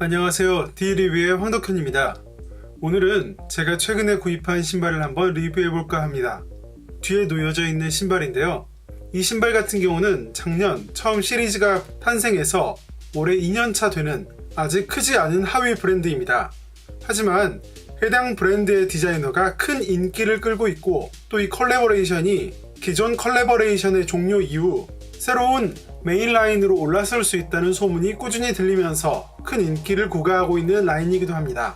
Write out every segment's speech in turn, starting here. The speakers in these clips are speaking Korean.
안녕하세요. D리뷰의 황덕현입니다. 오늘은 제가 최근에 구입한 신발을 한번 리뷰해볼까 합니다. 뒤에 놓여져 있는 신발인데요. 이 신발 같은 경우는 작년 처음 시리즈가 탄생해서 올해 2년차 되는 아직 크지 않은 하위 브랜드입니다. 하지만 해당 브랜드의 디자이너가 큰 인기를 끌고 있고 또 이 컬래버레이션이 기존 컬래버레이션의 종료 이후 새로운 메인 라인으로 올라설 수 있다는 소문이 꾸준히 들리면서 큰 인기를 구가하고 있는 라인이기도 합니다.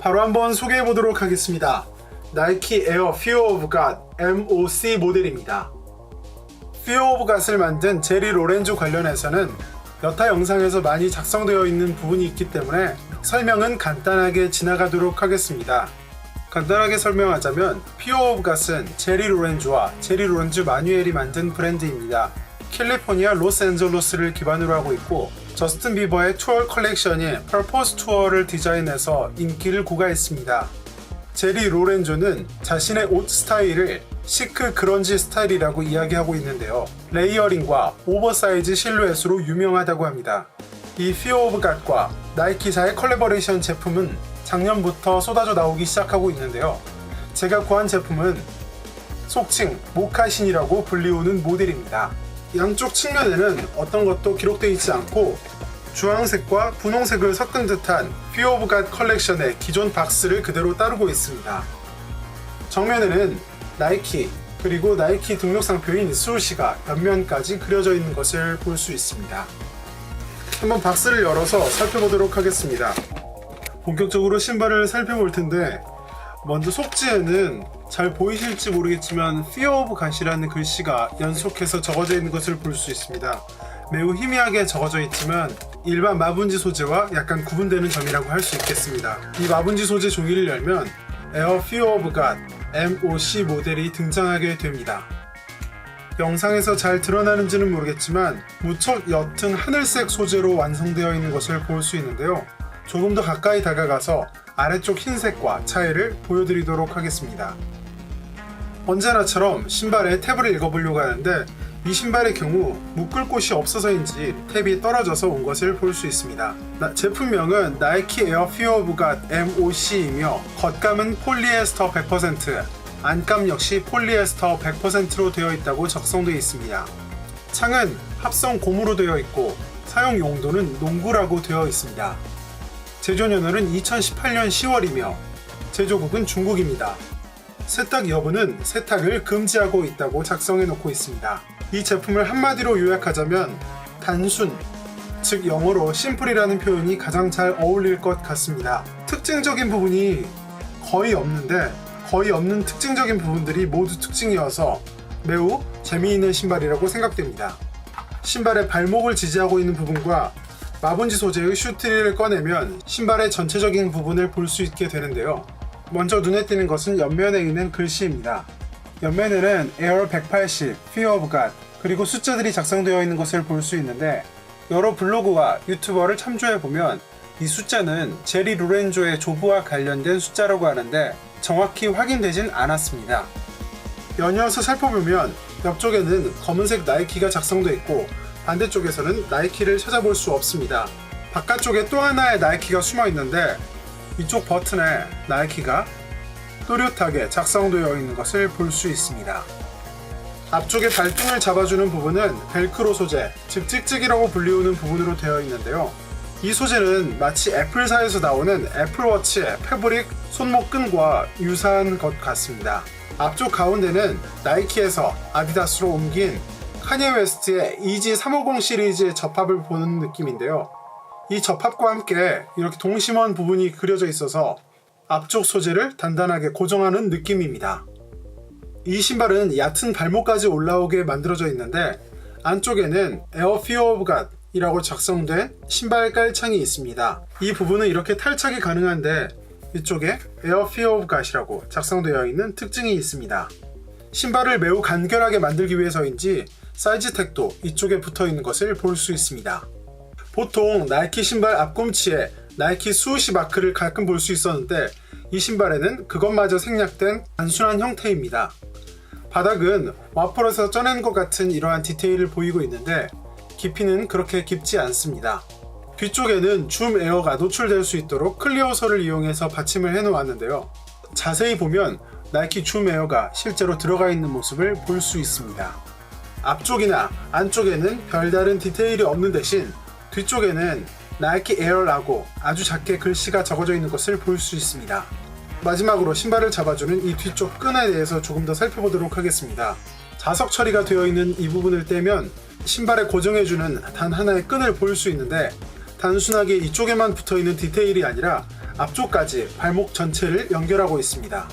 바로 한번 소개해 보도록 하겠습니다. 나이키 에어 Fear of God MOC 모델입니다. Fear of God을 만든 제리 로렌조 관련해서는 여타 영상에서 많이 작성되어 있는 부분이 있기 때문에 설명은 간단하게 지나가도록 하겠습니다. 간단하게 설명하자면 Fear of God은 제리 로렌조와 제리 로렌조 마뉴엘이 만든 브랜드입니다. 캘리포니아 로스앤젤레스를 기반으로 하고 있고 저스틴 비버의 투어 컬렉션인 퍼포스 투어를 디자인해서 인기를 구가했습니다. 제리 로렌조는 자신의 옷 스타일을 시크 그런지 스타일이라고 이야기하고 있는데요. 레이어링과 오버사이즈 실루엣으로 유명하다고 합니다. 이 Fear of God과 나이키사의 컬래버레이션 제품은 작년부터 쏟아져 나오기 시작하고 있는데요. 제가 구한 제품은 속칭 모카신이라고 불리우는 모델입니다. 양쪽 측면에는 어떤 것도 기록되어 있지 않고 주황색과 분홍색을 섞은 듯한 Fear of God 컬렉션의 기존 박스를 그대로 따르고 있습니다. 정면에는 나이키 그리고 나이키 등록상표인 스우시가 옆면까지 그려져 있는 것을 볼 수 있습니다. 한번 박스를 열어서 살펴보도록 하겠습니다. 본격적으로 신발을 살펴볼 텐데 먼저 속지에는 잘 보이실지 모르겠지만 Fear of God이라는 글씨가 연속해서 적어져 있는 것을 볼 수 있습니다. 매우 희미하게 적어져 있지만 일반 마분지 소재와 약간 구분되는 점이라고 할 수 있겠습니다. 이 마분지 소재 종이를 열면 Air Fear of God MOC 모델이 등장하게 됩니다. 영상에서 잘 드러나는지는 모르겠지만 무척 옅은 하늘색 소재로 완성되어 있는 것을 볼 수 있는데요. 조금 더 가까이 다가가서 아래쪽 흰색과 차이를 보여드리도록 하겠습니다. 언제나처럼 신발의 탭을 읽어보려고 하는데 이 신발의 경우 묶을 곳이 없어서인지 탭이 떨어져서 온 것을 볼 수 있습니다. 제품명은 나이키 에어 Fear of God MOC이며 겉감은 폴리에스터 100%, 안감 역시 폴리에스터 100%로 되어 있다고 적성되어 있습니다. 창은 합성 고무로 되어 있고 사용 용도는 농구라고 되어 있습니다. 제조년월은 2018년 10월이며 제조국은 중국입니다. 세탁 여부는 세탁을 금지하고 있다고 작성해 놓고 있습니다. 이 제품을 한마디로 요약하자면 단순, 즉 영어로 심플이라는 표현이 가장 잘 어울릴 것 같습니다. 특징적인 부분이 거의 없는데 거의 없는 특징적인 부분들이 모두 특징이어서 매우 재미있는 신발이라고 생각됩니다. 신발의 발목을 지지하고 있는 부분과 마분지 소재의 슈트리를 꺼내면 신발의 전체적인 부분을 볼 수 있게 되는데요. 먼저 눈에 띄는 것은 옆면에 있는 글씨입니다. 옆면에는 Air 180, Fear of God 그리고 숫자들이 작성되어 있는 것을 볼 수 있는데 여러 블로그와 유튜버를 참조해보면 이 숫자는 제리 로렌조의 조부와 관련된 숫자라고 하는데 정확히 확인되진 않았습니다. 연이어서 살펴보면 옆쪽에는 검은색 나이키가 작성되어 있고 반대쪽에서는 나이키를 찾아볼 수 없습니다. 바깥쪽에 또 하나의 나이키가 숨어 있는데 이쪽 버튼에 나이키가 또렷하게 작성되어 있는 것을 볼 수 있습니다. 앞쪽에 발등을 잡아주는 부분은 벨크로 소재, 즉 찍찍이라고 불리우는 부분으로 되어 있는데요. 이 소재는 마치 애플사에서 나오는 애플워치의 패브릭 손목끈과 유사한 것 같습니다. 앞쪽 가운데는 나이키에서 아디다스로 옮긴 카니에 웨스트의 이지 350 시리즈의 접합을 보는 느낌인데요. 이 접합과 함께 이렇게 동심원 부분이 그려져 있어서 앞쪽 소재를 단단하게 고정하는 느낌입니다. 이 신발은 얕은 발목까지 올라오게 만들어져 있는데 안쪽에는 Air Fear of God 이라고 작성된 신발 깔창이 있습니다. 이 부분은 이렇게 탈착이 가능한데 이쪽에 Air Fear of God이라고 작성되어 있는 특징이 있습니다. 신발을 매우 간결하게 만들기 위해서인지 사이즈 택도 이쪽에 붙어 있는 것을 볼 수 있습니다. 보통 나이키 신발 앞꿈치에 나이키 스우시 마크를 가끔 볼 수 있었는데 이 신발에는 그것마저 생략된 단순한 형태입니다. 바닥은 와퍼에서 쪄낸 것 같은 이러한 디테일을 보이고 있는데 깊이는 그렇게 깊지 않습니다. 뒤쪽에는 줌 에어가 노출될 수 있도록 클리어솔을 이용해서 받침을 해놓았는데요. 자세히 보면 나이키 줌 에어가 실제로 들어가 있는 모습을 볼 수 있습니다. 앞쪽이나 안쪽에는 별다른 디테일이 없는 대신 뒤쪽에는 나이키 에어라고 아주 작게 글씨가 적어져 있는 것을 볼 수 있습니다. 마지막으로 신발을 잡아주는 이 뒤쪽 끈에 대해서 조금 더 살펴보도록 하겠습니다. 자석 처리가 되어 있는 이 부분을 떼면 신발에 고정해주는 단 하나의 끈을 볼 수 있는데 단순하게 이쪽에만 붙어있는 디테일이 아니라 앞쪽까지 발목 전체를 연결하고 있습니다.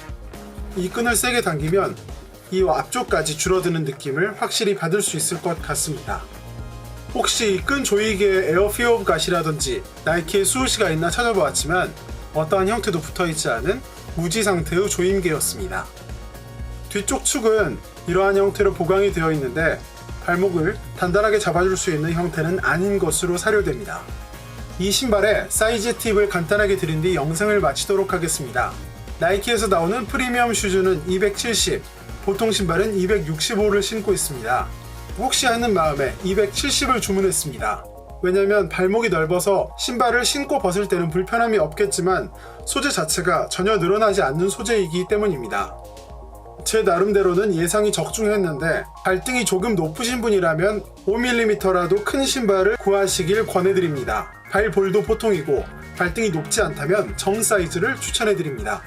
이 끈을 세게 당기면 이 앞쪽까지 줄어드는 느낌을 확실히 받을 수 있을 것 같습니다. 혹시 이 끈 조이개에 에어 피어 오브 갓이라든지 나이키의 수호시가 있나 찾아보았지만 어떠한 형태도 붙어있지 않은 무지 상태의 조임개였습니다. 뒤쪽 축은 이러한 형태로 보강이 되어 있는데 발목을 단단하게 잡아줄 수 있는 형태는 아닌 것으로 사료됩니다. 이 신발의 사이즈 팁을 간단하게 드린 뒤 영상을 마치도록 하겠습니다. 나이키에서 나오는 프리미엄 슈즈는 270, 보통 신발은 265를 신고 있습니다. 혹시 하는 마음에 270을 주문했습니다. 왜냐면 발목이 넓어서 신발을 신고 벗을 때는 불편함이 없겠지만 소재 자체가 전혀 늘어나지 않는 소재이기 때문입니다. 제 나름대로는 예상이 적중했는데 발등이 조금 높으신 분이라면 5mm라도 큰 신발을 구하시길 권해드립니다. 발볼도 보통이고 발등이 높지 않다면 정 사이즈를 추천해드립니다.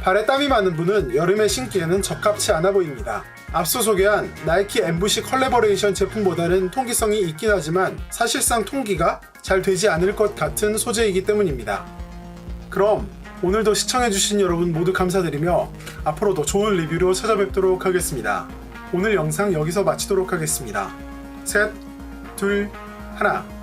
발에 땀이 많은 분은 여름에 신기에는 적합치 않아 보입니다. 앞서 소개한 나이키 엠부시 컬래버레이션 제품보다는 통기성이 있긴 하지만 사실상 통기가 잘 되지 않을 것 같은 소재이기 때문입니다. 그럼 오늘도 시청해주신 여러분 모두 감사드리며 앞으로도 좋은 리뷰로 찾아뵙도록 하겠습니다. 오늘 영상 여기서 마치도록 하겠습니다. 셋, 둘, 하나.